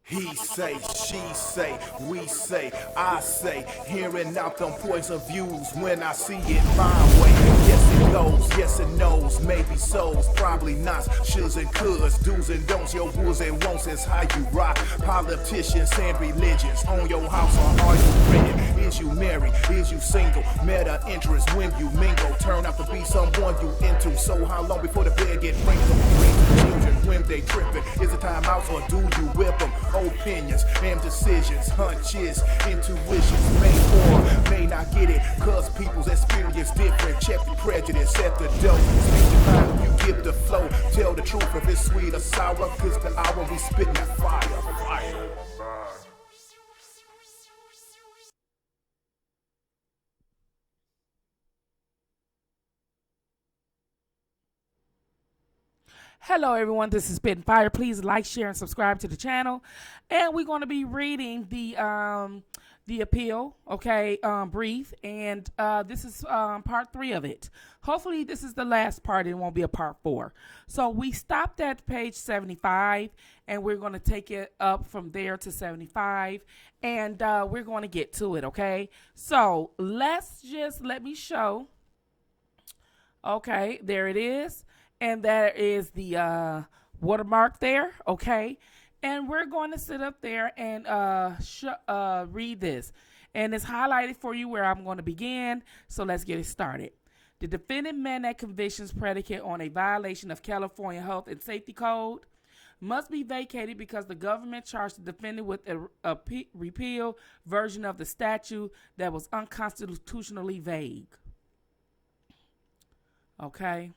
He say, she say, we say, I say, hearing out them points of views when I see it my way. Yes it goes, yes it knows, maybe so's, probably not, shoulds and coulds, do's and don'ts, your wills and won'ts is how you rock. Politicians and religions on your house, or are you renting? Is you married? Is you single? Meta interest when you mingle, turn out to be someone you into. So how long before the bed get wrinkled? Children when they tripping, is it time out or do you whip them? Opinions and decisions, hunches, intuitions, may or may not get it, cause people's experience different. Check the prejudice at the door, speak your mind, you get the flow, tell the truth if it's sweet or sour, cause the hour we spitting that fire. Hello, everyone. This is Spitting Fire. Please like, share, and subscribe to the channel. And we're going to be reading the appeal, okay, brief, and this is part 3 of it. Hopefully, this is the last part. It won't be a part 4. So we stopped at page 75, and we're going to take it up from there to 75, and we're going to get to it, okay? So let me show. Okay, there it is. And that is the watermark there, okay? And we're going to sit up there and read this. And it's highlighted for you where I'm going to begin, so let's get it started. The defendant mandate convictions predicate on a violation of California Health and Safety Code must be vacated because the government charged the defendant with a repealed version of the statute that was unconstitutionally vague. Okay?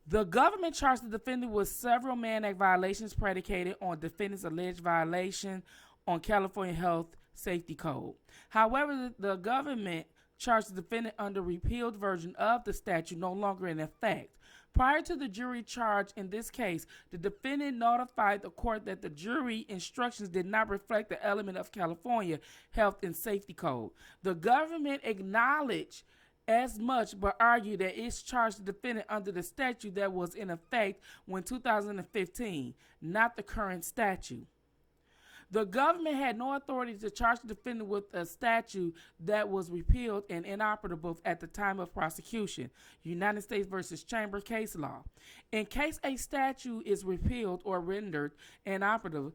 The government charged the defendant with several Mann Act violations predicated on defendant's alleged violation on California Health Safety Code. However, the government charged the defendant under repealed version of the statute no longer in effect. Prior to the jury charge in this case, the defendant notified the court that the jury instructions did not reflect the element of California Health and Safety Code. The government acknowledged as much, but argued that it's charged the defendant under the statute that was in effect when 2015, not the current statute. The government had no authority to charge the defendant with a statute that was repealed and inoperable at the time of prosecution. United States versus Chamber case law. In case a statute is repealed or rendered inoperative,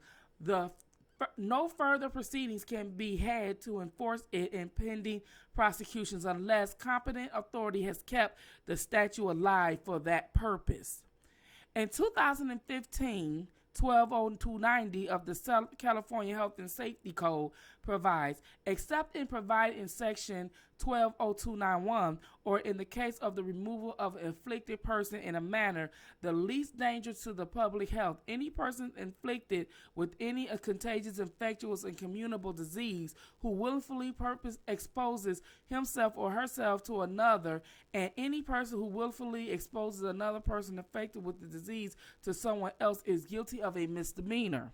no further proceedings can be had to enforce it in pending prosecutions unless competent authority has kept the statute alive for that purpose. In 2015, 120290 of the California Health and Safety Code provides, except in provided in section 120291, or in the case of the removal of an afflicted person in a manner the least dangerous to the public health, any person inflicted with any contagious, infectious, and communicable disease who willfully exposes himself or herself to another, and any person who willfully exposes another person affected with the disease to someone else is guilty of a misdemeanor.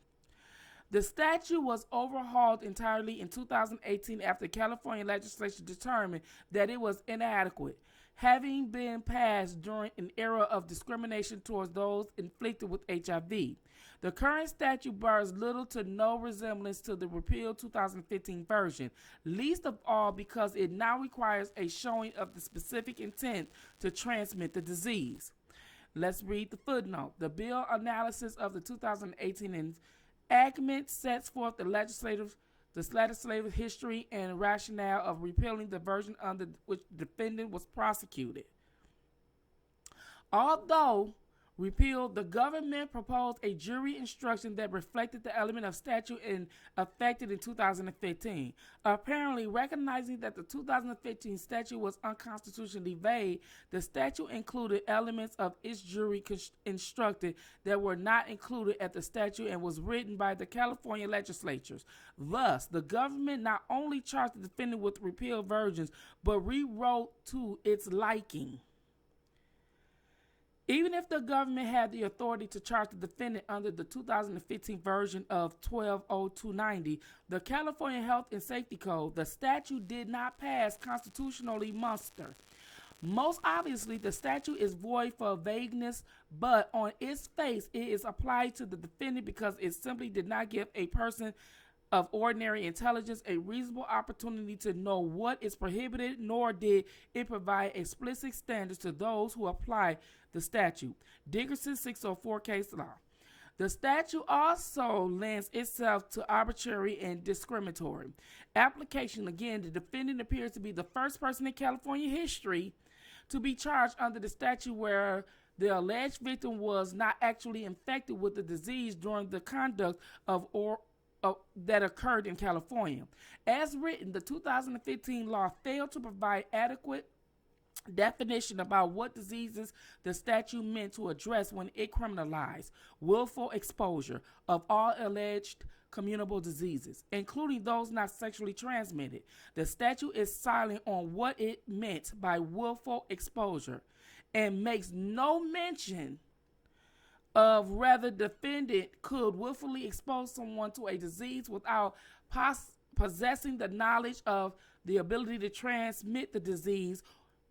The statute was overhauled entirely in 2018 after the California legislature determined that it was inadequate, having been passed during an era of discrimination towards those inflicted with HIV. The current statute bears little to no resemblance to the repealed 2015 version, least of all because it now requires a showing of the specific intent to transmit the disease. Let's read the footnote. The bill analysis of the 2018 enactment sets forth the legislative history and rationale of repealing the version under which the defendant was prosecuted. Although repealed, the government proposed a jury instruction that reflected the element of statute affected in 2015. Apparently, recognizing that the 2015 statute was unconstitutionally vague, the statute included elements of its jury instructed that were not included at the statute and was written by the California legislatures. Thus, the government not only charged the defendant with repealed versions, but rewrote to its liking. Even if the government had the authority to charge the defendant under the 2015 version of 120290, the California Health and Safety Code, the statute did not pass constitutionally muster. Most obviously, the statute is void for vagueness, but on its face, it is applied to the defendant because it simply did not give a person of ordinary intelligence a reasonable opportunity to know what is prohibited, nor did it provide explicit standards to those who apply the statute. Dickerson 604 case law. The statute also lends itself to arbitrary and discriminatory application. Again, the defendant appears to be the first person in California history to be charged under the statute where the alleged victim was not actually infected with the disease during the conduct of that occurred in California. As written, the 2015 law failed to provide adequate definition about what diseases the statute meant to address when it criminalized willful exposure of all alleged communicable diseases, including those not sexually transmitted. The statute is silent on what it meant by willful exposure and makes no mention of whether the defendant could willfully expose someone to a disease without possessing the knowledge of the ability to transmit the disease,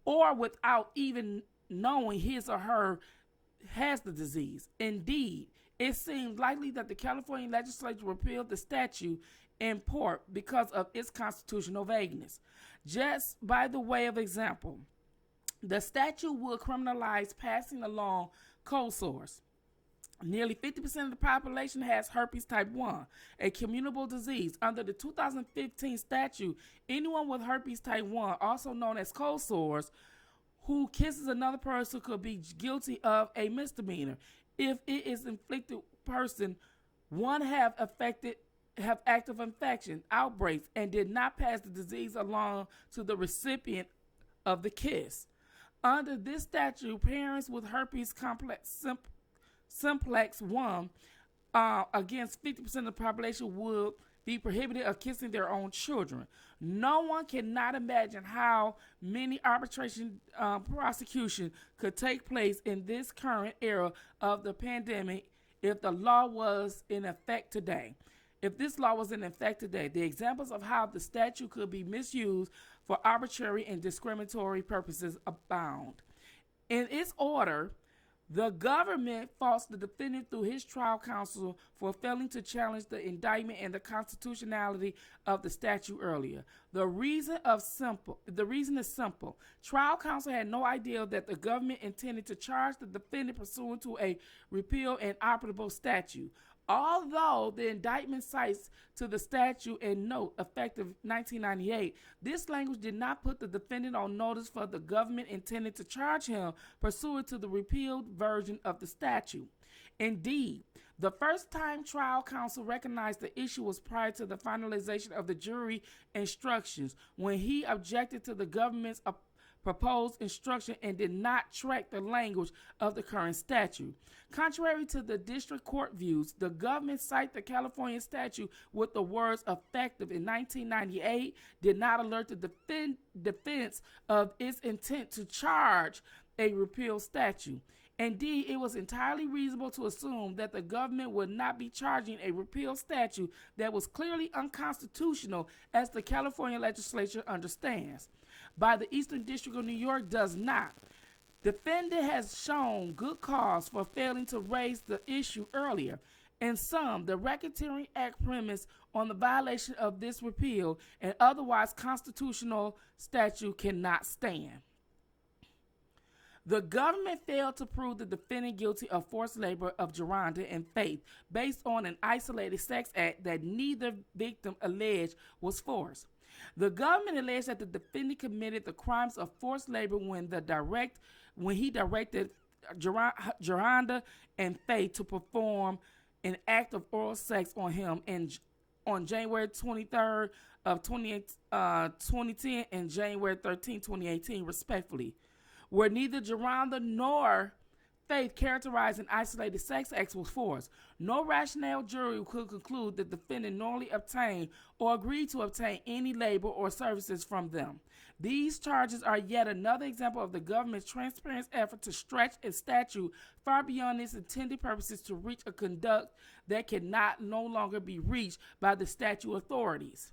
or without even knowing his or her has the disease. Indeed, it seems likely that the California legislature repealed the statute in part because of its constitutional vagueness. Just by the way of example, the statute would criminalize passing along cold sores. Nearly 50% of the population has herpes type 1, a communicable disease. Under the 2015 statute, anyone with herpes type 1, also known as cold sores, who kisses another person could be guilty of a misdemeanor if it is inflicted person one have active infection outbreaks and did not pass the disease along to the recipient of the kiss. Under this statute, parents with herpes simplex 1 against 50% of the population would be prohibited of kissing their own children. No one cannot imagine how many arbitration prosecution could take place in this current era of the pandemic if the law was in effect today. If this law was in effect today, the examples of how the statute could be misused for arbitrary and discriminatory purposes abound. In its order, the government faults the defendant through his trial counsel for failing to challenge the indictment and the constitutionality of the statute earlier. The reason is simple. Trial counsel had no idea that the government intended to charge the defendant pursuant to a repealed and operable statute. Although the indictment cites to the statute and note effective 1998, this language did not put the defendant on notice for the government intended to charge him pursuant to the repealed version of the statute. Indeed, the first time trial counsel recognized the issue was prior to the finalization of the jury instructions, when he objected to the government's proposed instruction and did not track the language of the current statute. Contrary to the district court views, the government cited the California statute with the words effective in 1998, did not alert the defense of its intent to charge a repealed statute. Indeed, it was entirely reasonable to assume that the government would not be charging a repealed statute that was clearly unconstitutional, as the California legislature understands. By the Eastern District of New York does not. Defendant has shown good cause for failing to raise the issue earlier. In sum, the Racketeering Act premise on the violation of this repeal and otherwise constitutional statute cannot stand. The government failed to prove the defendant guilty of forced labor of Geronda and Faith based on an isolated sex act that neither victim alleged was forced. The government alleged that the defendant committed the crimes of forced labor when he directed Geronda and Faith to perform an act of oral sex on him on January 23rd of 2010 and January 13, 2018, respectively, where neither Geronda nor Faith characterized an isolated sex act was forced. No rational jury could conclude that the defendant knowingly obtained or agreed to obtain any labor or services from them. These charges are yet another example of the government's transparent effort to stretch a statute far beyond its intended purposes to reach a conduct that cannot no longer be reached by the statute authorities.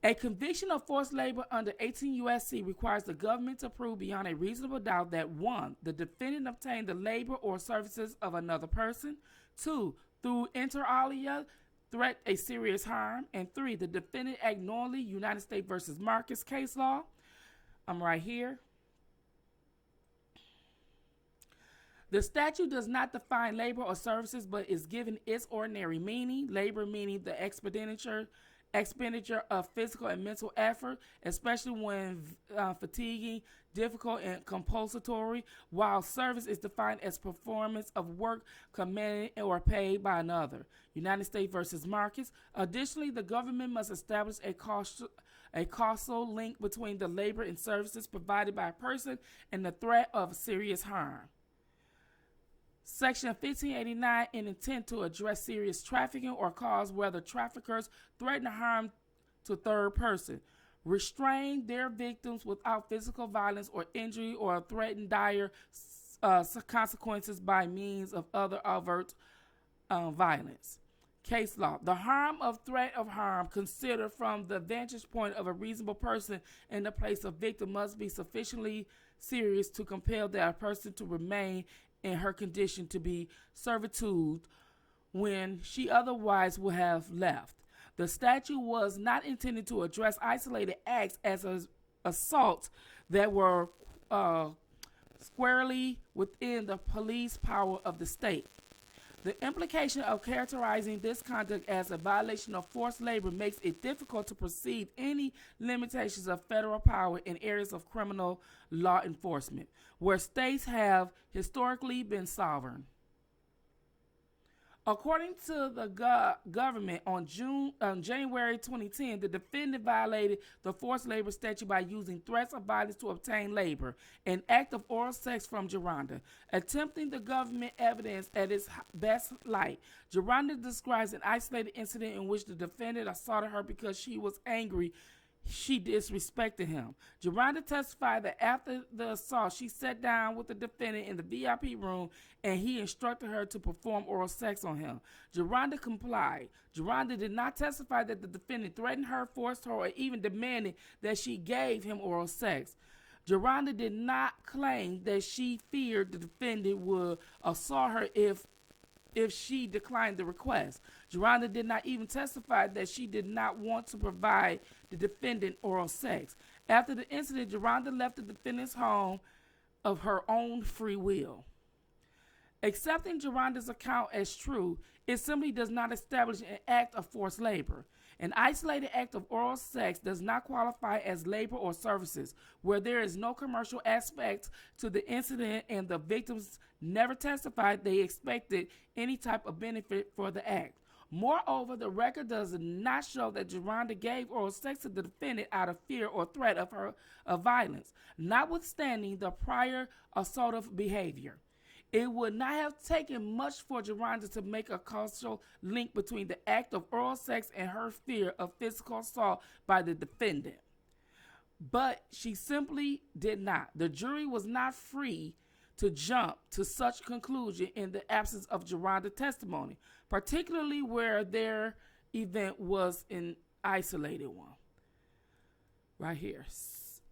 A conviction of forced labor under 18 U.S.C. requires the government to prove beyond a reasonable doubt that 1. The defendant obtained the labor or services of another person, 2. Through inter alia, threat a serious harm, and 3. The defendant act knowingly, United States versus Marcus case law. I'm right here. The statute does not define labor or services, but is given its ordinary meaning. Labor meaning the expenditure of physical and mental effort, especially when fatiguing, difficult, and compulsory, while service is defined as performance of work commanded or paid by another. United States versus Marcus. Additionally, the government must establish a causal link between the labor and services provided by a person and the threat of serious harm. Section 1589 in intent to address serious trafficking or cause whether traffickers threaten harm to third person, restrain their victims without physical violence or injury, or threaten dire consequences by means of other overt violence. Case law. The harm of threat of harm considered from the vantage point of a reasonable person in the place of victim must be sufficiently serious to compel that person to remain in her condition to be servitude when she otherwise would have left. The statute was not intended to address isolated acts as assaults that were squarely within the police power of the state. The implication of characterizing this conduct as a violation of forced labor makes it difficult to perceive any limitations of federal power in areas of criminal law enforcement, where states have historically been sovereign. According to the government, on January 2010, the defendant violated the forced labor statute by using threats of violence to obtain labor, an act of oral sex from Geronda. Attempting the government evidence at its best light, Geronda describes an isolated incident in which the defendant assaulted her because she was angry she disrespected him. Geronda testified that after the assault, she sat down with the defendant in the VIP room and he instructed her to perform oral sex on him. Geronda complied. Geronda did not testify that the defendant threatened her, forced her, or even demanded that she gave him oral sex. Geronda did not claim that she feared the defendant would assault her if she declined the request. Geronda did not even testify that she did not want to provide the defendant oral sex. After the incident, Geronda left the defendant's home of her own free will. Accepting Geronda's account as true, it simply does not establish an act of forced labor. An isolated act of oral sex does not qualify as labor or services, where there is no commercial aspect to the incident and the victims never testified they expected any type of benefit for the act. Moreover, the record does not show that Geronda gave oral sex to the defendant out of fear or threat of violence, notwithstanding the prior assaultive behavior. It would not have taken much for Geronda to make a causal link between the act of oral sex and her fear of physical assault by the defendant. But she simply did not. The jury was not free to jump to such conclusion in the absence of Geronda's testimony, particularly where their event was an isolated one. Right here.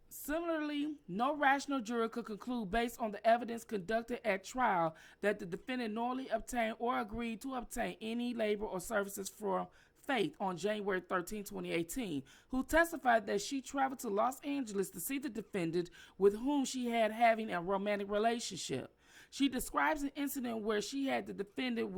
Similarly, no rational jury could conclude based on the evidence conducted at trial that the defendant knowingly obtained or agreed to obtain any labor or services from Faith on January 13, 2018, who testified that she traveled to Los Angeles to see the defendant with whom she had having a romantic relationship. She describes an incident where she had the defendant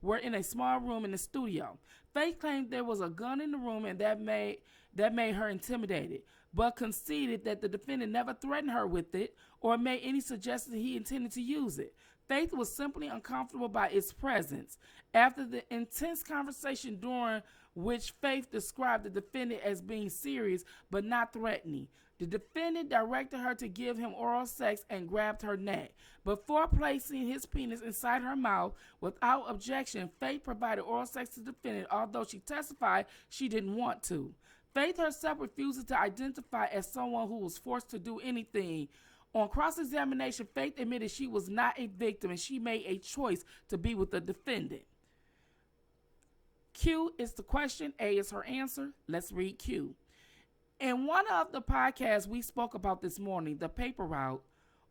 were in a small room in the studio. Faith claimed there was a gun in the room and that made her intimidated, but conceded that the defendant never threatened her with it or made any suggestion he intended to use it. Faith was simply uncomfortable by its presence. After the intense conversation during which Faith described the defendant as being serious but not threatening, the defendant directed her to give him oral sex and grabbed her neck. Before placing his penis inside her mouth without objection, Faith provided oral sex to the defendant, although she testified she didn't want to. Faith herself refuses to identify as someone who was forced to do anything. On cross-examination, Faith admitted she was not a victim and she made a choice to be with the defendant. Q is the question, A is her answer. Let's read Q. In one of the podcasts we spoke about this morning, the paper route,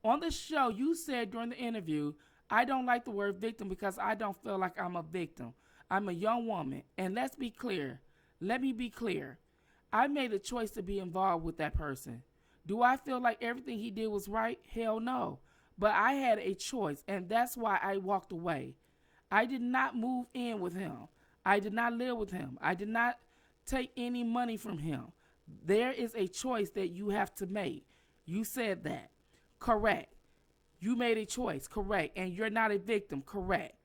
on the show, you said during the interview, I don't like the word victim because I don't feel like I'm a victim. I'm a young woman. And let's be clear. Let me be clear. I made a choice to be involved with that person. Do I feel like everything he did was right? Hell no. But I had a choice, and that's why I walked away. I did not move in with him. I did not live with him. I did not take any money from him. There is a choice that you have to make. You said that. Correct. You made a choice. Correct. And you're not a victim. Correct.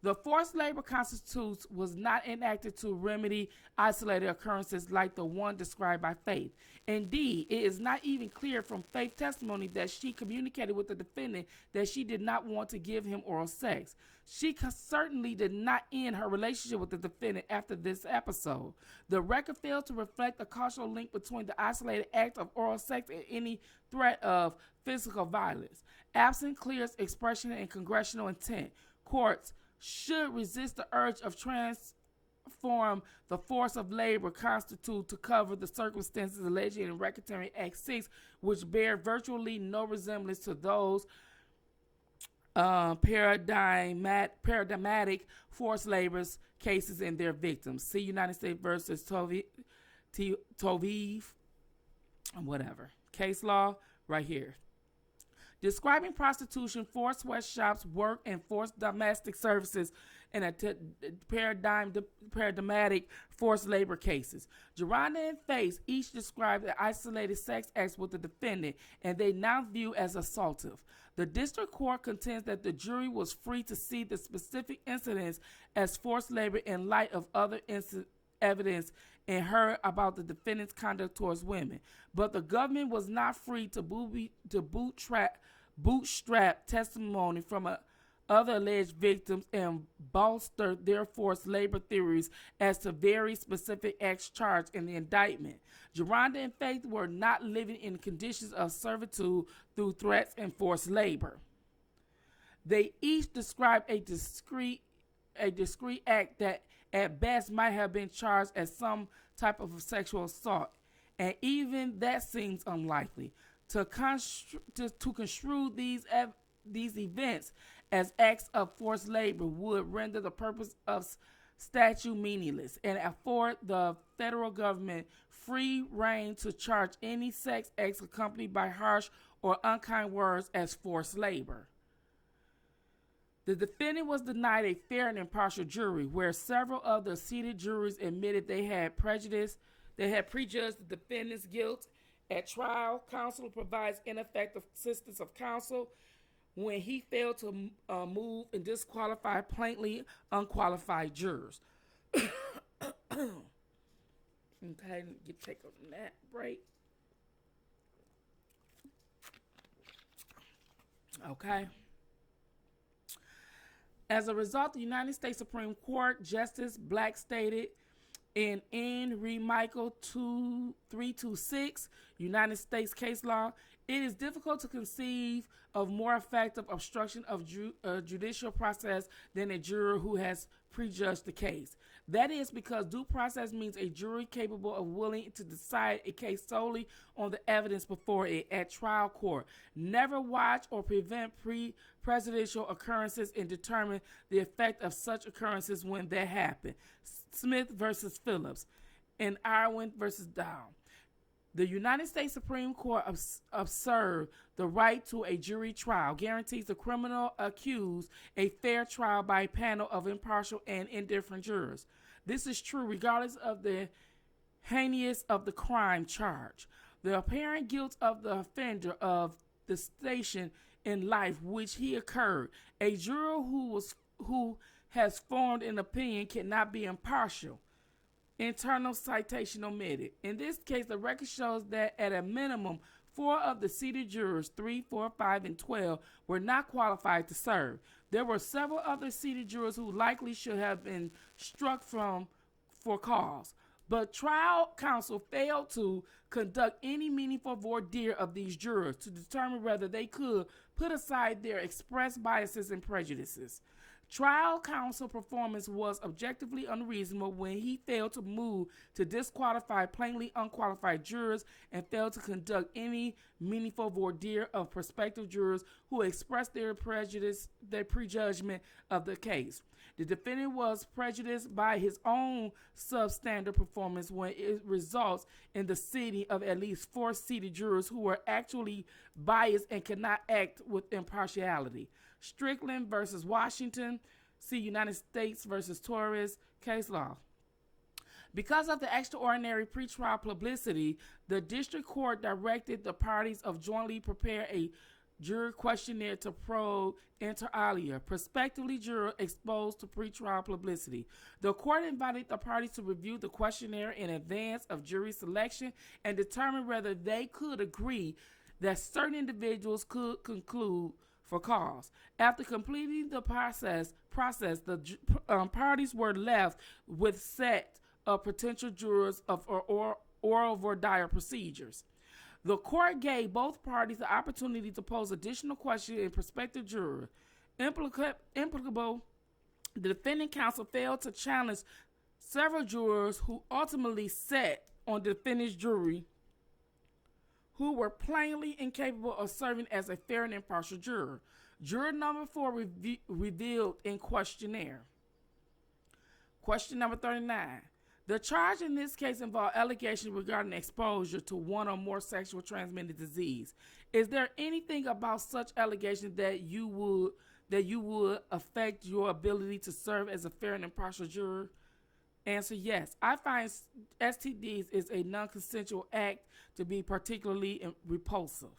The Forced Labor Constitution was not enacted to remedy isolated occurrences like the one described by Faith. Indeed, it is not even clear from Faith's testimony that she communicated with the defendant that she did not want to give him oral sex. She certainly did not end her relationship with the defendant after this episode. The record failed to reflect a causal link between the isolated act of oral sex and any threat of physical violence. Absent clear expression and congressional intent, courts should resist the urge of transform the force of labor constitute to cover the circumstances alleged in Racketeering Act 6, which bear virtually no resemblance to those paradigmatic forced labor cases and their victims. See United States versus Toviv, whatever. Case law right here. Describing prostitution, forced sweatshops, work, and forced domestic services in a paradigmatic forced labor cases. Geronda and Faith each described the isolated sex acts with the defendant, and they now view as assaultive. The district court contends that the jury was free to see the specific incidents as forced labor in light of other evidence and heard about the defendant's conduct towards women. But the government was not free to bootstrap testimony from other alleged victims and bolster their forced labor theories as to very specific acts charged in the indictment. Geronda and Faith were not living in conditions of servitude through threats and forced labor. They each described a discrete act that at best might have been charged as some type of sexual assault, and even that seems unlikely. To construe these events as acts of forced labor would render the purpose of statute meaningless and afford the federal government free rein to charge any sex acts accompanied by harsh or unkind words as forced labor. The defendant was denied a fair and impartial jury, where several of the seated juries admitted they had prejudged the defendant's guilt. At trial, counsel provides ineffective assistance of counsel when he failed to move and disqualify plainly unqualified jurors. Okay, take a nap break. Okay. As a result, the United States Supreme Court Justice Black stated in N. Re. Michael 2326, United States case law, it is difficult to conceive of more effective obstruction of judicial process than a juror who has prejudged the case. That is because due process means a jury capable of willing to decide a case solely on the evidence before it at trial court. Never watch or prevent presidential occurrences and determine the effect of such occurrences when they happen. Smith versus Phillips and Irwin versus Dow. The United States Supreme Court observed the right to a jury trial, guarantees the criminal accused a fair trial by a panel of impartial and indifferent jurors. This is true regardless of the heinous of the crime charge. The apparent guilt of the offender of the station in life which he occurred. A juror who has formed an opinion cannot be impartial. Internal citation omitted. In this case, the record shows that at a minimum, 4 of the seated jurors, 3, 4, 5, and 12, were not qualified to serve. There were several other seated jurors who likely should have been struck for cause. But trial counsel failed to conduct any meaningful voir dire of these jurors to determine whether they could put aside their expressed biases and prejudices. Trial counsel performance was objectively unreasonable when he failed to move to disqualify plainly unqualified jurors and failed to conduct any meaningful voir dire of prospective jurors who expressed their prejudgment of the case. The defendant was prejudiced by his own substandard performance when it results in the seating of at least 4 seated jurors who were actually biased and cannot act with impartiality. Strickland versus Washington, see United States versus Torres, case law. Because of the extraordinary pretrial publicity, the district court directed the parties of jointly prepare a jury questionnaire to probe inter alia, prospectively juror exposed to pretrial publicity. The court invited the parties to review the questionnaire in advance of jury selection and determine whether they could agree that certain individuals could conclude for cause. After completing the process, the parties were left with set of potential jurors of oral voir dire procedures. The court gave both parties the opportunity to pose additional questions in prospective juror. Implicable, the defendant counsel failed to challenge several jurors who ultimately sat on the defendant's jury who were plainly incapable of serving as a fair and impartial juror. Juror number 4 revealed in questionnaire. Question number 39. The charge in this case involved allegations regarding exposure to one or more sexual transmitted disease. Is there anything about such allegations that you would affect your ability to serve as a fair and impartial juror? Answer: yes. I find STDs is a non-consensual act to be particularly repulsive.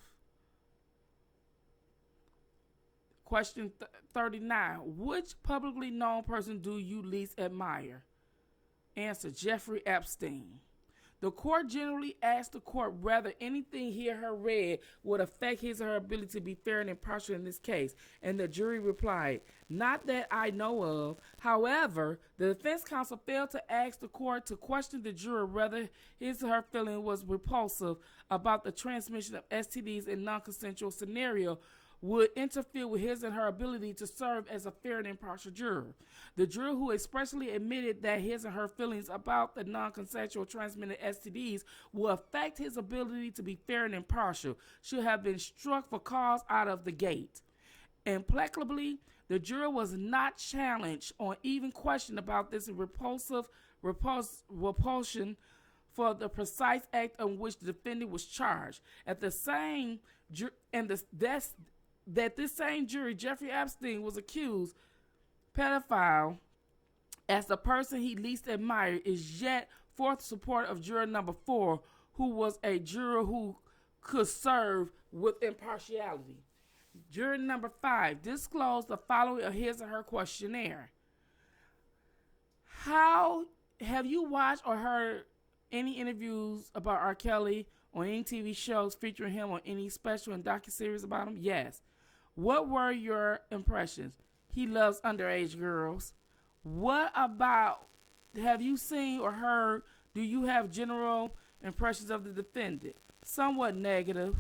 Question 39. Which publicly known person do you least admire? Answer: Jeffrey Epstein. The court generally asked the court whether anything he or her read would affect his or her ability to be fair and impartial in this case, and the jury replied, not that I know of. However, the defense counsel failed to ask the court to question the juror whether his or her feeling was repulsive about the transmission of STDs in non-consensual scenario would interfere with his and her ability to serve as a fair and impartial juror. The juror who expressly admitted that his and her feelings about the non-consensual transmitted STDs will affect his ability to be fair and impartial should have been struck for cause out of the gate. Implacably, the juror was not challenged or even questioned about this repulsion for the precise act on which the defendant was charged. At the same this same jury, Jeffrey Epstein was accused pedophile as the person he least admired is yet fourth support of juror number 4, who was a juror who could serve with impartiality. Juror number 5 disclosed the following of his or her questionnaire. How have you watched or heard any interviews about R. Kelly on any TV shows featuring him on any special and docuseries about him? Yes. What were your impressions? He loves underage girls. What about, have you seen or heard, do you have general impressions of the defendant? Somewhat negative.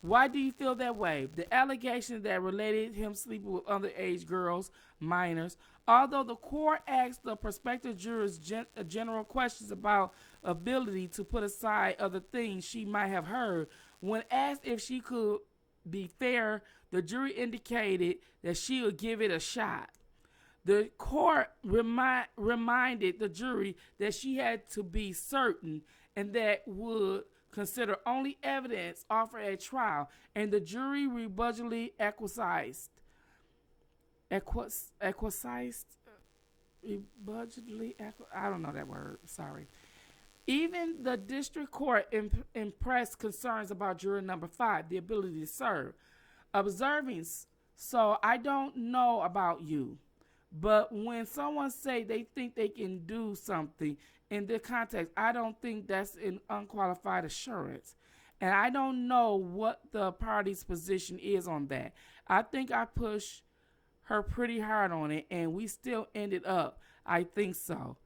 Why do you feel that way? The allegation that related him sleeping with underage girls, minors. Although the court asked the prospective jurors general questions about ability to put aside other things she might have heard, when asked if she could be fair, the jury indicated that she would give it a shot. The court reminded the jury that she had to be certain and that would consider only evidence offered at trial, and the jury rebuttably acquiesced. I don't know that word, sorry. Even the district court impressed concerns about juror number 5, the ability to serve. Observing, so I don't know about you, but when someone say they think they can do something in this context, I don't think that's an unqualified assurance. And I don't know what the party's position is on that. I think I pushed her pretty hard on it, and we still ended up. I think so.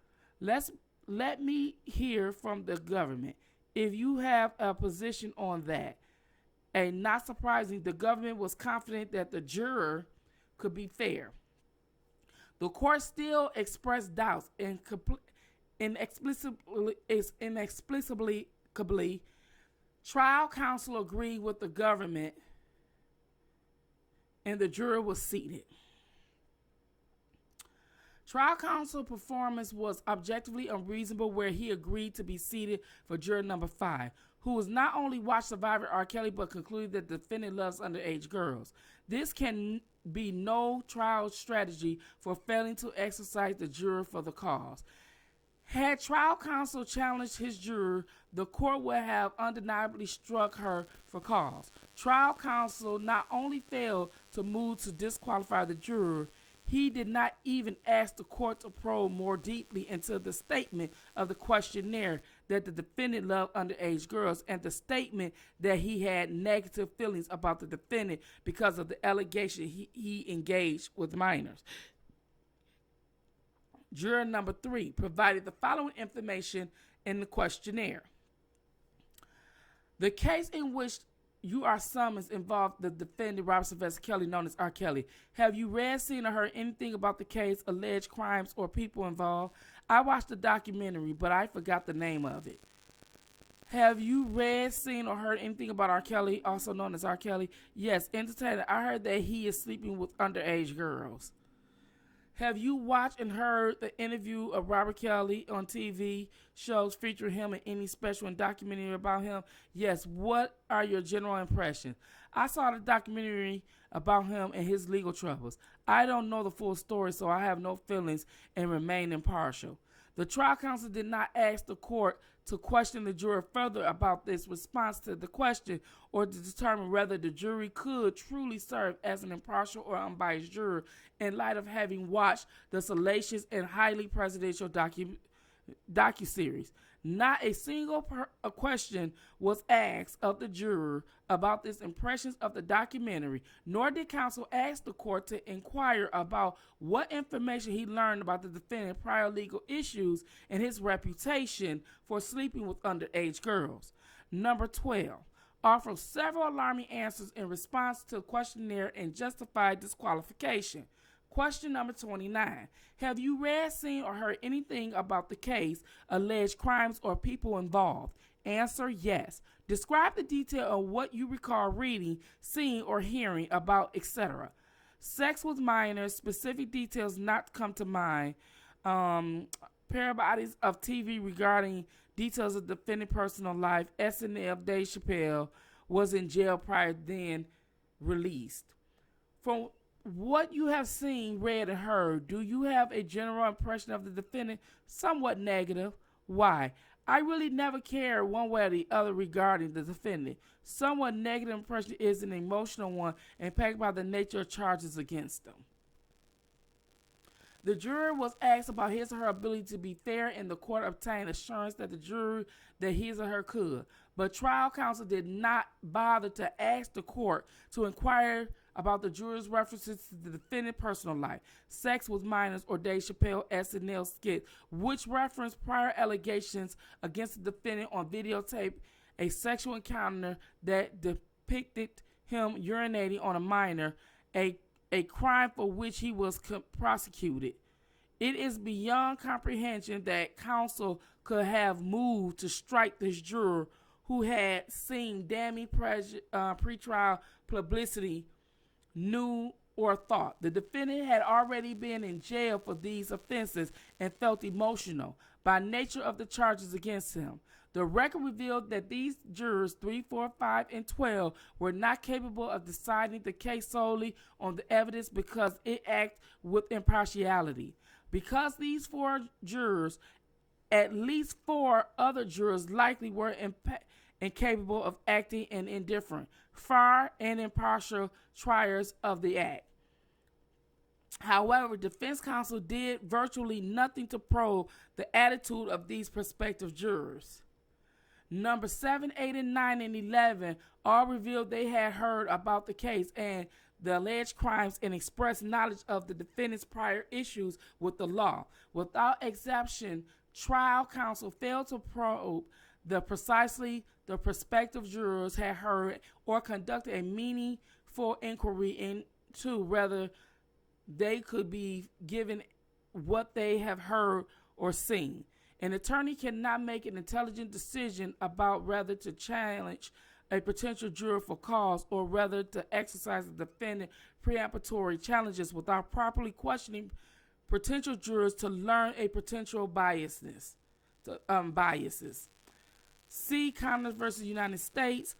Let me hear from the government. if you have a position on that. And not surprising, the government was confident that the juror could be fair. The court still expressed doubts and inexplicably trial counsel agreed with the government and the juror was seated. Trial counsel performance was objectively unreasonable where he agreed to be seated for juror number 5, who was not only watched survivor R. Kelly but concluded that the defendant loves underage girls. This can be no trial strategy for failing to exercise the juror for the cause. Had trial counsel challenged his juror, the court would have undeniably struck her for cause. Trial counsel not only failed to move to disqualify the juror, he did not even ask the court to probe more deeply into the statement of the questionnaire that the defendant loved underage girls and the statement that he had negative feelings about the defendant because of the allegation he engaged with minors. Juror number 3 provided the following information in the questionnaire. The case in which you are summoned involved the defendant Robert Sylvester Kelly, known as R. Kelly. Have you read, seen, or heard anything about the case, alleged crimes, or people involved? I watched the documentary, but I forgot the name of it. Have you read, seen, or heard anything about R. Kelly, also known as R. Kelly? Yes, entertainment. I heard that he is sleeping with underage girls. Have you watched and heard the interview of Robert Kelly on TV shows featuring him and any special and documentary about him? Yes. What are your general impressions? I saw the documentary about him and his legal troubles. I don't know the full story, so I have no feelings and remain impartial. The trial counsel did not ask the court to question the juror further about this response to the question or to determine whether the jury could truly serve as an impartial or unbiased juror in light of having watched the salacious and highly presidential docuseries. Not a single question was asked of the juror about his impressions of the documentary, nor did counsel ask the court to inquire about what information he learned about the defendant's prior legal issues and his reputation for sleeping with underage girls. Number 12. Offered several alarming answers in response to the questionnaire and justified disqualification. Question number 29. Have you read, seen, or heard anything about the case, alleged crimes, or people involved? Answer, yes. Describe the detail of what you recall reading, seeing, or hearing about, etc. Sex with minors, specific details not come to mind. Parodies of TV regarding details of defendant's personal life. SNL Dave Chappelle was in jail prior then released. From what you have seen, read, and heard, do you have a general impression of the defendant? Somewhat negative. Why? I really never cared one way or the other regarding the defendant. Somewhat negative impression is an emotional one impacted by the nature of charges against them. The juror was asked about his or her ability to be fair, and the court obtained assurance that the juror that his or her could. But trial counsel did not bother to ask the court to inquire about the juror's references to the defendant's personal life, sex with minors, or Dave Chappelle SNL skit, which referenced prior allegations against the defendant on videotape, a sexual encounter that depicted him urinating on a minor, a crime for which he was prosecuted. It is beyond comprehension that counsel could have moved to strike this juror who had seen damning pretrial publicity, knew or thought. The defendant had already been in jail for these offenses and felt emotional by nature of the charges against him. The record revealed that these jurors, 3, 4, 5, and 12, were not capable of deciding the case solely on the evidence because it acted with impartiality. Because these 4 jurors, at least 4 other jurors likely were incapable of acting and indifferent, fair and impartial triers of the act. However, defense counsel did virtually nothing to probe the attitude of these prospective jurors. Number 7, 8, and 9, and 11 all revealed they had heard about the case and the alleged crimes and expressed knowledge of the defendant's prior issues with the law. Without exception, trial counsel failed to probe the prospective jurors had heard or conducted a meaningful inquiry into whether they could be given what they have heard or seen. An attorney cannot make an intelligent decision about whether to challenge a potential juror for cause or whether to exercise the defendant preemptory challenges without properly questioning potential jurors to learn a potential biases. See Connors versus United States.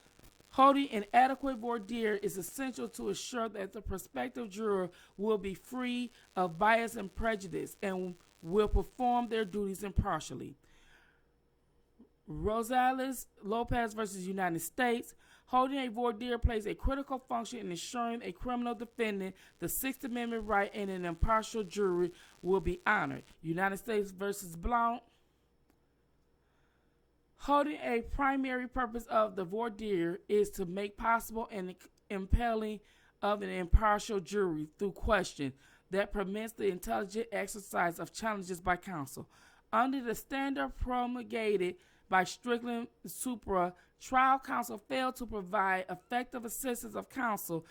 Holding an adequate voir dire is essential to ensure that the prospective juror will be free of bias and prejudice and will perform their duties impartially. Rosales Lopez versus United States. Holding a voir dire plays a critical function in ensuring a criminal defendant the Sixth Amendment right and an impartial jury will be honored. United States versus Blount. Holding a primary purpose of the voir dire is to make possible an impelling of an impartial jury through question that permits the intelligent exercise of challenges by counsel. Under the standard promulgated by Strickland Supra, trial counsel failed to provide effective assistance of counsel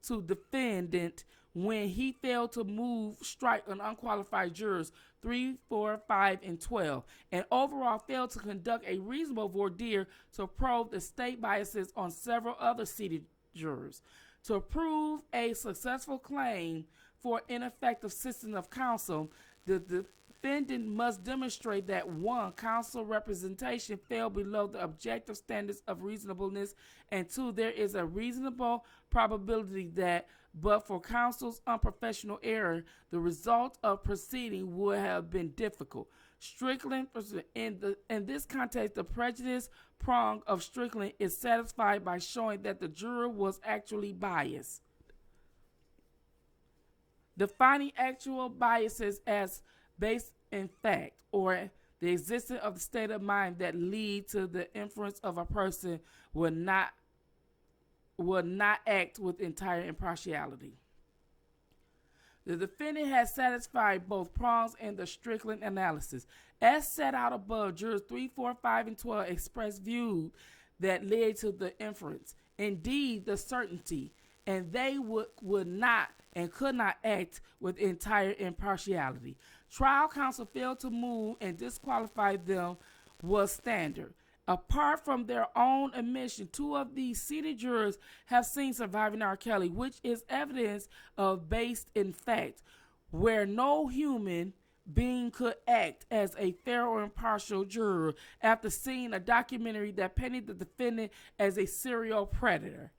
to defendant when he failed to strike on unqualified jurors 3, 4, 5, and 12, and overall failed to conduct a reasonable voir dire to probe the state biases on several other seated jurors. To prove a successful claim for ineffective assistance of counsel, the defendant must demonstrate that 1, counsel representation fell below the objective standards of reasonableness, and 2, there is a reasonable probability that but for counsel's unprofessional error, the result of proceeding would have been difficult. Strickland, in this context, the prejudice prong of Strickland is satisfied by showing that the juror was actually biased. Defining actual biases as based in fact or the existence of the state of mind that lead to the inference of a person will not act with entire impartiality. The defendant has satisfied both prongs in the Strickland analysis. As set out above, jurors 3, 4, 5, and 12 expressed views that led to the inference, indeed the certainty, and they would not and could not act with entire impartiality. Trial counsel failed to move and disqualify them was standard. Apart from their own admission, 2 of these seated jurors have seen surviving R. Kelly, which is evidence of based in fact, where no human being could act as a fair or impartial juror after seeing a documentary that painted the defendant as a serial predator.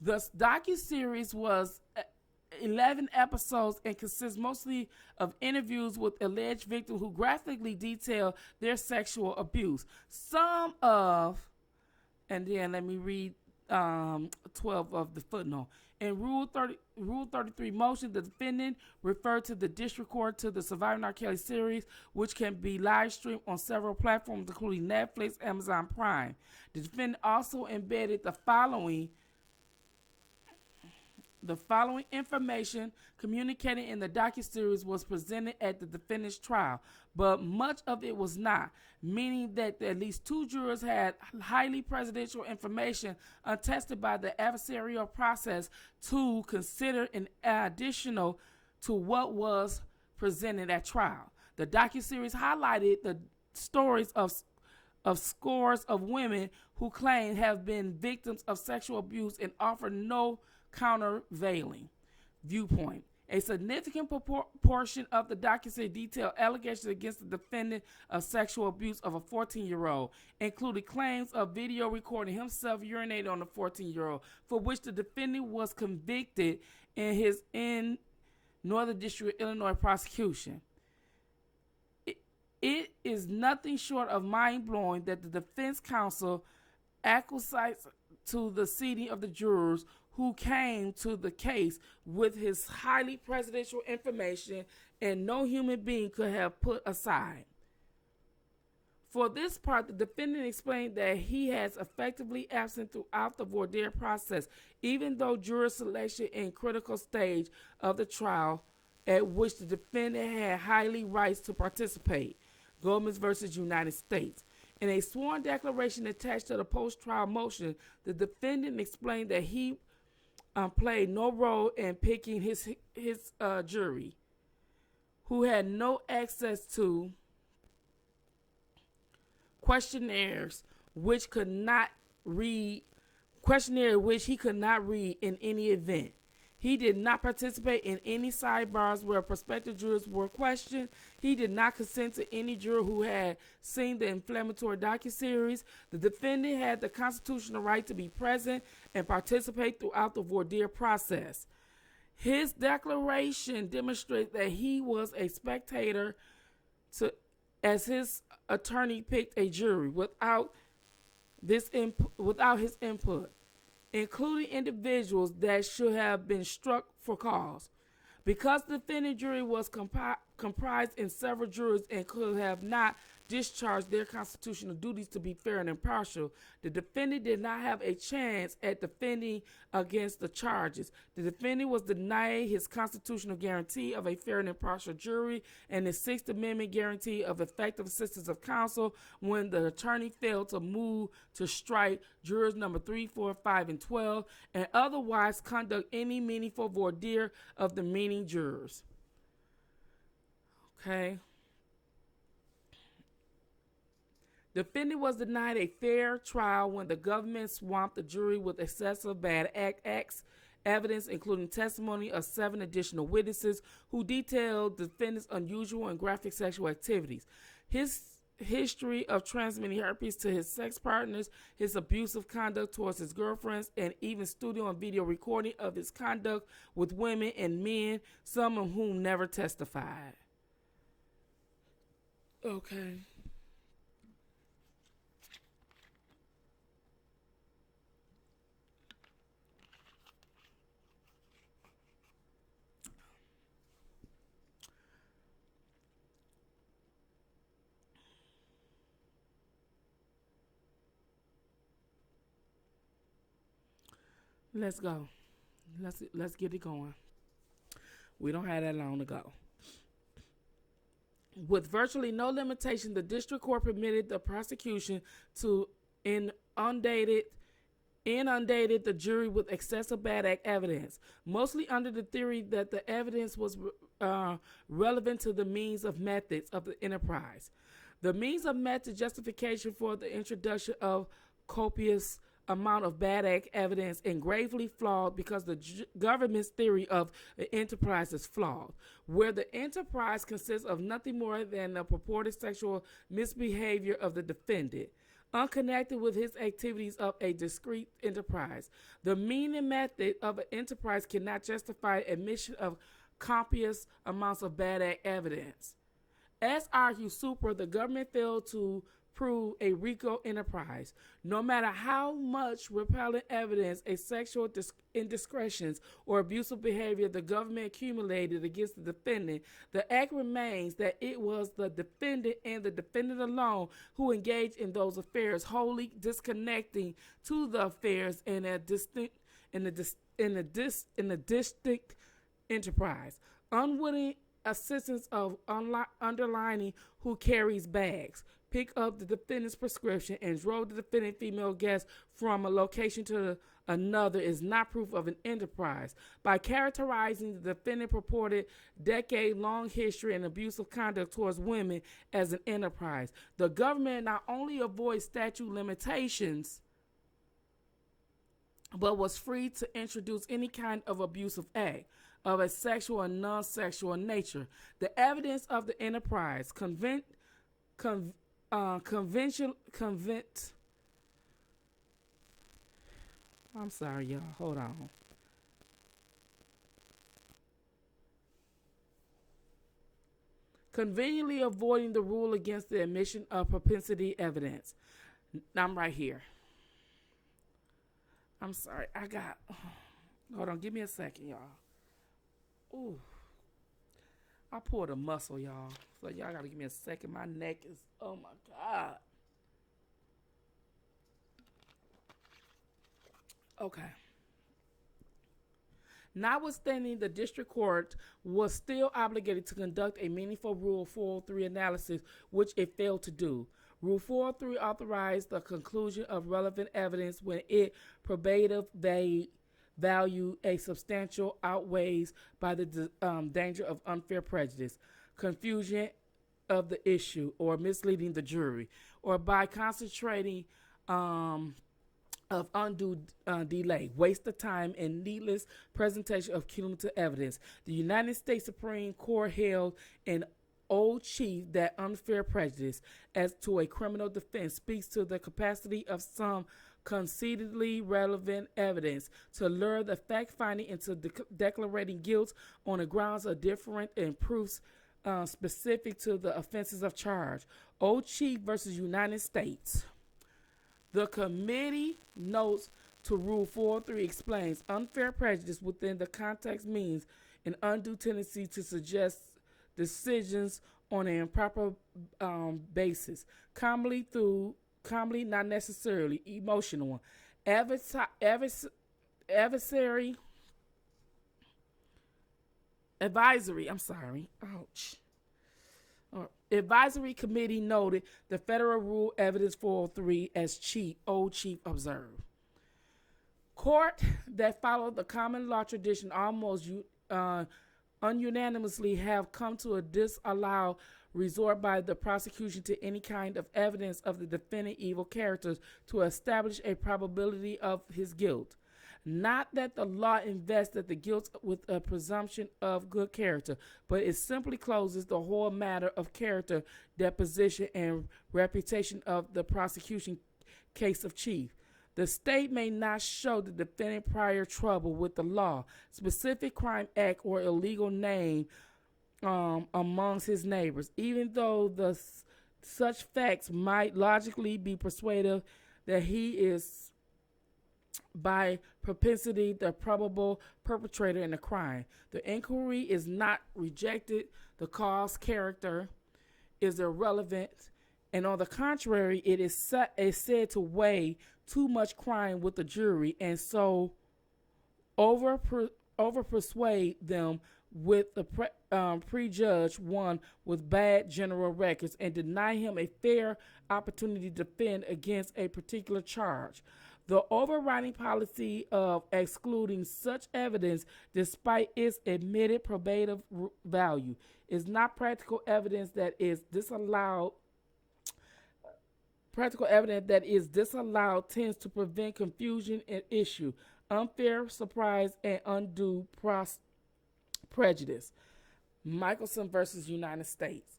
The docuseries was 11 episodes and consists mostly of interviews with alleged victims who graphically detail their sexual abuse. And then let me read 12 of the footnote. In Rule 33 motion, the defendant referred to the district court to the Surviving R. Kelly series, which can be live streamed on several platforms, including Netflix, Amazon Prime. The defendant also embedded the following information communicated in the docuseries was presented at the defendant's trial, but much of it was not, meaning that at least 2 jurors had highly prejudicial information untested by the adversarial process to consider an additional to what was presented at trial. The docuseries highlighted the stories of scores of women who claim have been victims of sexual abuse and offer no countervailing viewpoint. A significant portion of the docuseries detailed allegations against the defendant of sexual abuse of a 14-year-old, including claims of video recording himself urinating on a 14-year-old, for which the defendant was convicted in Northern District, Illinois prosecution. It is nothing short of mind-blowing that the defense counsel acquiesced to the seating of the jurors who came to the case with his highly prejudicial information and no human being could have put aside. For this part, the defendant explained that he has effectively absent throughout the voir dire process, even though juror selection in critical stage of the trial at which the defendant had highly rights to participate. Gomez versus United States. In a sworn declaration attached to the post-trial motion, the defendant explained that he played no role in picking his jury, who had no access to questionnaires which he could not read in any event. He did not participate in any sidebars where prospective jurors were questioned. He did not consent to any juror who had seen the inflammatory docuseries. The defendant had the constitutional right to be present and participate throughout the voir dire process. His declaration demonstrates that he was a spectator as his attorney picked a jury without his input, including individuals that should have been struck for cause. Because the defendant jury was comprised in several jurors and could have not discharged their constitutional duties to be fair and impartial, the defendant did not have a chance at defending against the charges. The defendant was denied his constitutional guarantee of a fair and impartial jury and his Sixth Amendment guarantee of effective assistance of counsel when the attorney failed to move to strike jurors number 3, 4, 5, and 12 and otherwise conduct any meaningful voir dire of the remaining jurors. Okay. Defendant was denied a fair trial when the government swamped the jury with excessive bad acts evidence, including testimony of 7 additional witnesses who detailed the defendant's unusual and graphic sexual activities. His history of transmitting herpes to his sex partners, his abusive conduct towards his girlfriends, and even studio and video recording of his conduct with women and men, some of whom never testified. Okay. Let's go. Let's get it going. We don't have that long to go. With virtually no limitation, the district court permitted the prosecution to inundated the jury with excessive bad act evidence, mostly under the theory that the evidence was relevant to the means of methods of the enterprise. The means of method justification for the introduction of copious amount of bad act evidence and gravely flawed because the government's theory of the enterprise is flawed, where the enterprise consists of nothing more than the purported sexual misbehavior of the defendant, unconnected with his activities of a discrete enterprise. The mean and method of an enterprise cannot justify admission of copious amounts of bad act evidence. As argued super, the government failed to prove a RICO enterprise. No matter how much repellent evidence, a sexual indiscretions, or abusive behavior the government accumulated against the defendant, the act remains that it was the defendant and the defendant alone who engaged in those affairs, wholly disconnecting to the affairs in a distinct enterprise. Unwitting assistance of underlining who carries bags, pick up the defendant's prescription, and drove the defendant female guest from a location to another is not proof of an enterprise. By characterizing the defendant's purported decade-long history and abusive conduct towards women as an enterprise, the government not only avoids statute limitations, but was free to introduce any kind of abusive act of a sexual and non-sexual nature. The evidence of the enterprise I'm sorry, y'all. Hold on. Conveniently avoiding the rule against the admission of propensity evidence. I'm right here. I'm sorry. Hold on. Give me a second, y'all. Ooh. I pulled a muscle, y'all. So y'all gotta give me a second. My neck is, oh my God. Okay. Notwithstanding, the district court was still obligated to conduct a meaningful Rule 403 analysis, which it failed to do. Rule 403 authorized the conclusion of relevant evidence when it probative value a substantial outweighs by the danger of unfair prejudice, confusion of the issue, or misleading the jury, or by concentrating of undue delay, waste of time, and needless presentation of cumulative evidence. The United States Supreme Court held in Old Chief that unfair prejudice as to a criminal defense speaks to the capacity of some concededly relevant evidence to lure the fact finding into declaring guilt on the grounds of different and proofs specific to the offenses of charge. Old Chief versus United States. The committee notes to Rule 403 explains unfair prejudice within the context means an undue tendency to suggest decisions on an improper basis, commonly not necessarily emotional, advisory. Advisory committee noted the federal rule evidence 403 as Old Chief observed. Court that followed the common law tradition almost ununanimously have come to a disallow resort by the prosecution to any kind of evidence of the defendant evil characters to establish a probability of his guilt. Not that the law invested the guilt with a presumption of good character, but it simply closes the whole matter of character deposition and reputation of the prosecution case of Chief. The state may not show the defendant prior trouble with the law, specific crime act, or illegal name amongst his neighbors, even though such facts might logically be persuasive that he is by propensity the probable perpetrator in the crime. The inquiry is not rejected, the cause character is irrelevant, and on the contrary, it is said to weigh too much crime with the jury, and so over persuade them with the prejudge one with bad general records and deny him a fair opportunity to defend against a particular charge. The overriding policy of excluding such evidence, despite its admitted probative value, is not practical evidence that is disallowed. Practical evidence that is disallowed tends to prevent confusion and issue, unfair surprise, and undue prejudice. Michelson versus United States.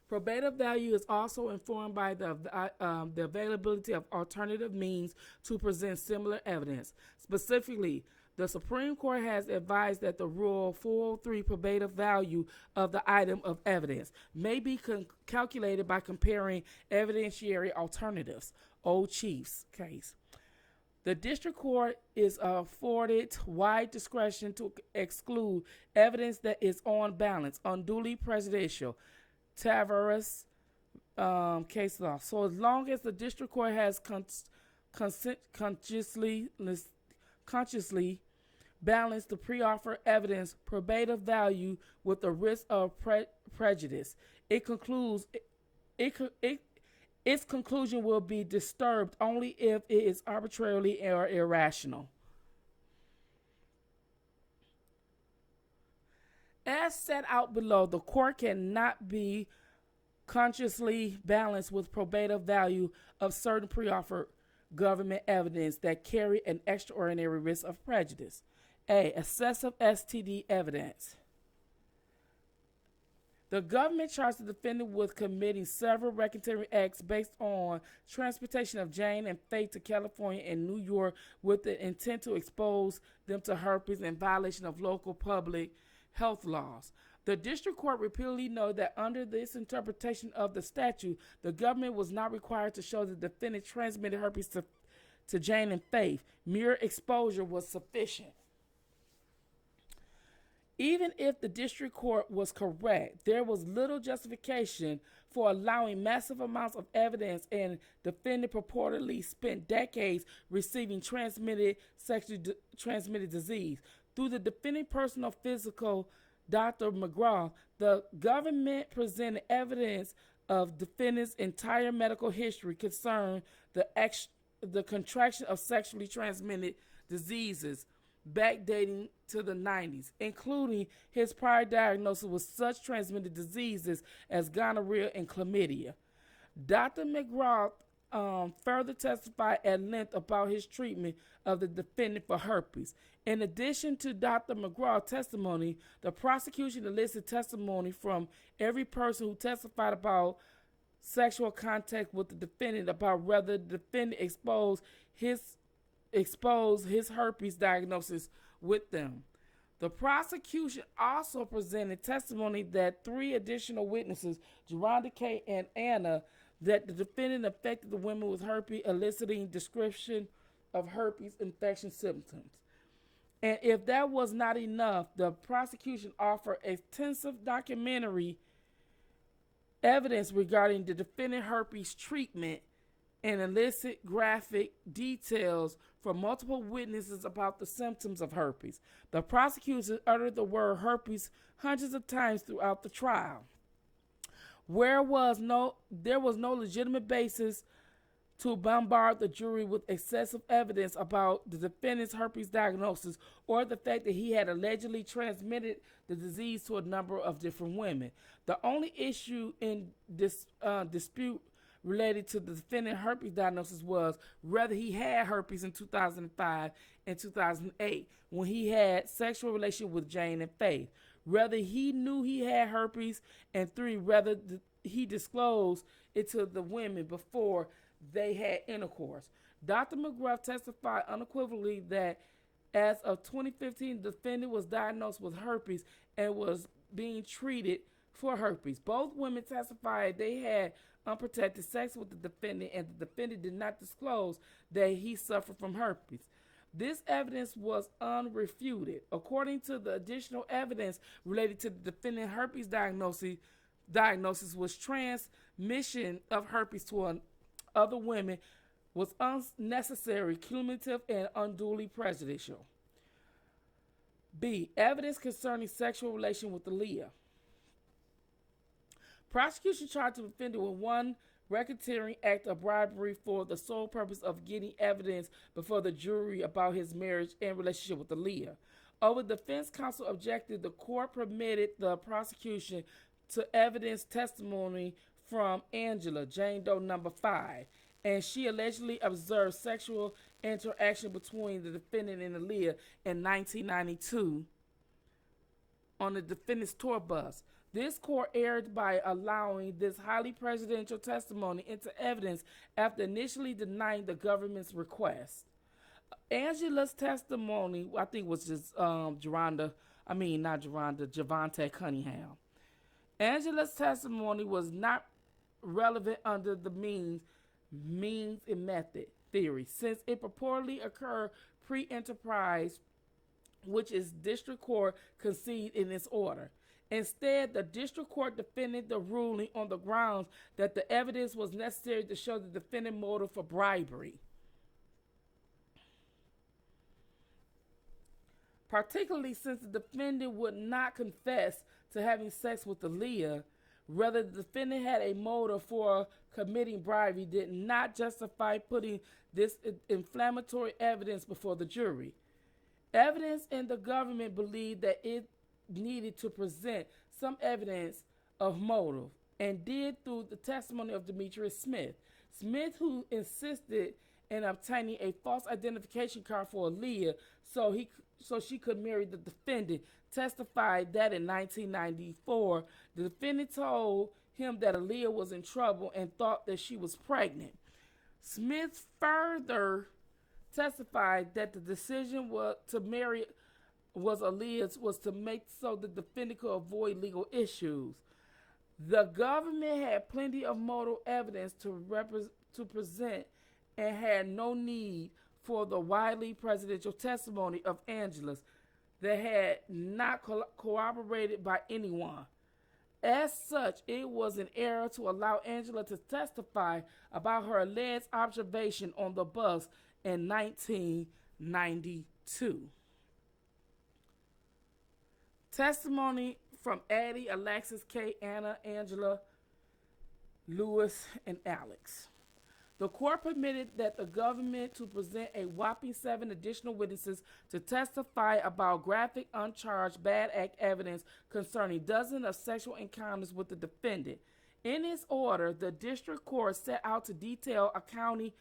Probative value is also informed by the availability of alternative means to present similar evidence. Specifically, the Supreme Court has advised that the Rule 403 probative value of the item of evidence may be calculated by comparing evidentiary alternatives. Old Chief's case. The district court is afforded wide discretion to exclude evidence that is on balance, unduly prejudicial. Tavares case law. So as long as the district court has consciously balanced the pre-offer evidence probative value with the risk of prejudice, its conclusion will be disturbed only if it is arbitrarily or irrational. As set out below, the court cannot be consciously balanced with probative value of certain pre-offered government evidence that carry an extraordinary risk of prejudice. A. Excessive STD evidence. The government charged the defendant with committing several racketeering acts based on transportation of Jane and Faith to California and New York with the intent to expose them to herpes in violation of local public health laws. The district court repeatedly noted that under this interpretation of the statute, the government was not required to show the defendant transmitted herpes to Jane and Faith. Mere exposure was sufficient. Even if the district court was correct, there was little justification for allowing massive amounts of evidence, and defendant purportedly spent decades receiving sexually transmitted disease. Through the defendant's personal physical Dr. McGraw, the government presented evidence of defendant's entire medical history concerned the contraction of sexually transmitted diseases backdating to the 90s, including his prior diagnosis with such transmitted diseases as gonorrhea and chlamydia. Dr. McGraw further testified at length about his treatment of the defendant for herpes. In addition to Dr. McGraw's testimony, the prosecution elicited testimony from every person who testified about sexual contact with the defendant about whether the defendant exposed his herpes diagnosis with them. The prosecution also presented testimony that three additional witnesses, Geronda K. and Anna, that the defendant affected the women with herpes, eliciting description of herpes infection symptoms. And if that was not enough, the prosecution offered extensive documentary evidence regarding the defendant herpes treatment and elicit graphic details from multiple witnesses about the symptoms of herpes. The prosecution uttered the word herpes hundreds of times throughout the trial. There was no legitimate basis to bombard the jury with excessive evidence about the defendant's herpes diagnosis or the fact that he had allegedly transmitted the disease to a number of different women. The only issue in this dispute related to the defendant's herpes diagnosis was whether he had herpes in 2005 and 2008 when he had sexual relations with Jane and Faith, whether he knew he had herpes, and three, whether he disclosed it to the women before they had intercourse. Dr. McGraw testified unequivocally that as of 2015, the defendant was diagnosed with herpes and was being treated for herpes. Both women testified they had unprotected sex with the defendant, and the defendant did not disclose that he suffered from herpes. This evidence was unrefuted. According to the additional evidence related to the defendant's herpes diagnosis was transmission of herpes to other women was unnecessary, cumulative, and unduly prejudicial. B. Evidence concerning sexual relation with Aaliyah. Prosecution charged the defendant with one racketeering act of bribery for the sole purpose of getting evidence before the jury about his marriage and relationship with Aaliyah. Although the defense counsel objected, the court permitted the prosecution to evidence testimony from Angela, Jane Doe number 5, and she allegedly observed sexual interaction between the defendant and Aaliyah in 1992 on the defendant's tour bus. This court erred by allowing this highly prejudicial testimony into evidence after initially denying the government's request. Angela's testimony, I think, was just Javante Cunningham. Angela's testimony was not relevant under the means and method theory, since it purportedly occurred pre-enterprise, which is district court conceded in its order. Instead, the district court defended the ruling on the grounds that the evidence was necessary to show the defendant's motive for bribery. Particularly since the defendant would not confess to having sex with Aaliyah, whether the defendant had a motive for committing bribery did not justify putting this inflammatory evidence before the jury. Evidence in the government believed that it needed to present some evidence of motive, and did through the testimony of Demetrius Smith. Smith, who insisted in obtaining a false identification card for Aaliyah so she could marry the defendant, testified that in 1994, the defendant told him that Aaliyah was in trouble and thought that she was pregnant. Smith further testified that the decision to marry Aaliyah's was to make so the defendant could avoid legal issues. The government had plenty of motive evidence to present and had no need for the widely presidential testimony of Angela's that had not corroborated by anyone. As such, it was an error to allow Angela to testify about her alleged observation on the bus in 1992. Testimony from Addie, Alexis, Kay, Anna, Angela, Lewis, and Alex. The court permitted that the government to present a whopping 7 additional witnesses to testify about graphic, uncharged, bad act evidence concerning dozens of sexual encounters with the defendant. In its order, the district court set out to detail a county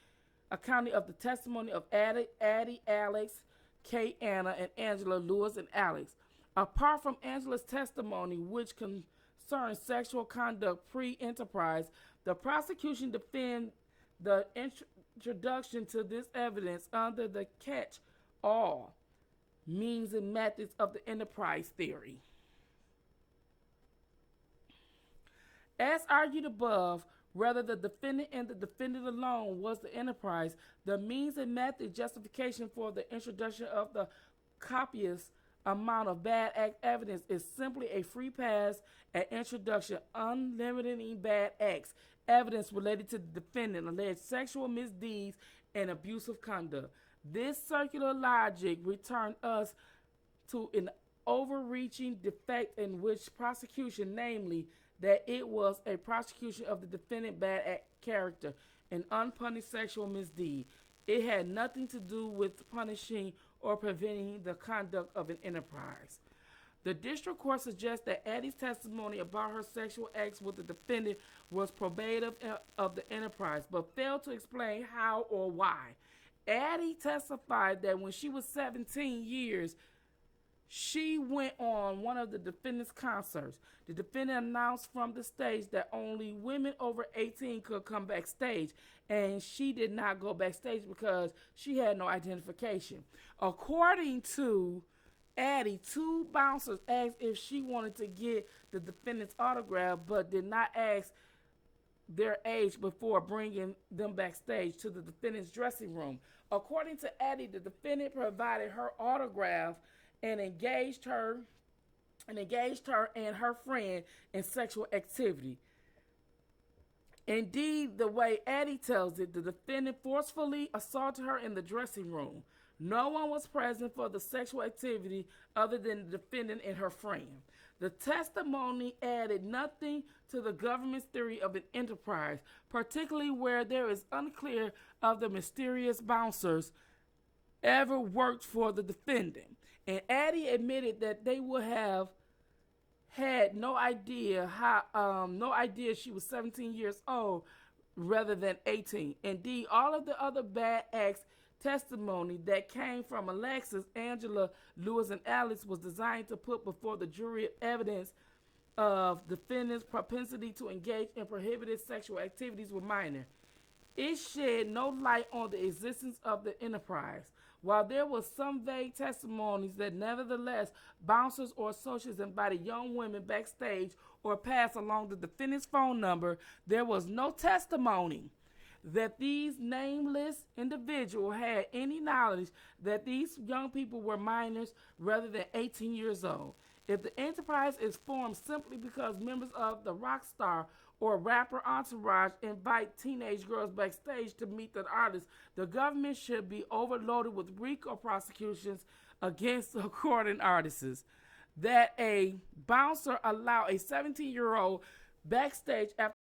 of the testimony of Addie, Alex, Kay, Anna, and Angela, Lewis, and Alex. Apart from Angela's testimony, which concerns sexual conduct pre-enterprise, the prosecution defended the introduction to this evidence under the catch-all means and methods of the enterprise theory. As argued above, whether the defendant and the defendant alone was the enterprise, the means and method justification for the introduction of the copious amount of bad act evidence is simply a free pass at introduction, unlimiting bad acts evidence related to the defendant alleged sexual misdeeds and abusive conduct. This circular logic returned us to an overreaching defect in which prosecution, namely that it was a prosecution of the defendant bad act character, an unpunished sexual misdeed. It had nothing to do with punishing or preventing the conduct of an enterprise. The district court suggests that Addie's testimony about her sexual acts with the defendant was probative of the enterprise, but failed to explain how or why. Addie testified that when she was 17 years, she went on one of the defendant's concerts. The defendant announced from the stage that only women over 18 could come backstage, and she did not go backstage because she had no identification. According to Addie, 2 bouncers asked if she wanted to get the defendant's autograph, but did not ask their age before bringing them backstage to the defendant's dressing room. According to Addie, the defendant provided her autograph and engaged her and her friend in sexual activity. Indeed, the way Addie tells it, the defendant forcefully assaulted her in the dressing room. No one was present for the sexual activity other than the defendant and her friend. The testimony added nothing to the government's theory of an enterprise, particularly where there is unclear of the mysterious bouncers ever worked for the defendant. And Addie admitted that they would have had no idea she was 17 years old rather than 18. Indeed, all of the other bad acts testimony that came from Alexis, Angela, Lewis, and Alex was designed to put before the jury evidence of defendant's propensity to engage in prohibited sexual activities with minors. It shed no light on the existence of the enterprise. While there was some vague testimonies that nevertheless bouncers or associates invited young women backstage or passed along the defendant's phone number, there was no testimony that these nameless individuals had any knowledge that these young people were minors rather than 18 years old. If the enterprise is formed simply because members of the rock star or rapper entourage invite teenage girls backstage to meet the artist, the government should be overloaded with RICO prosecutions against recording artists. That a bouncer allow a 17-year-old backstage after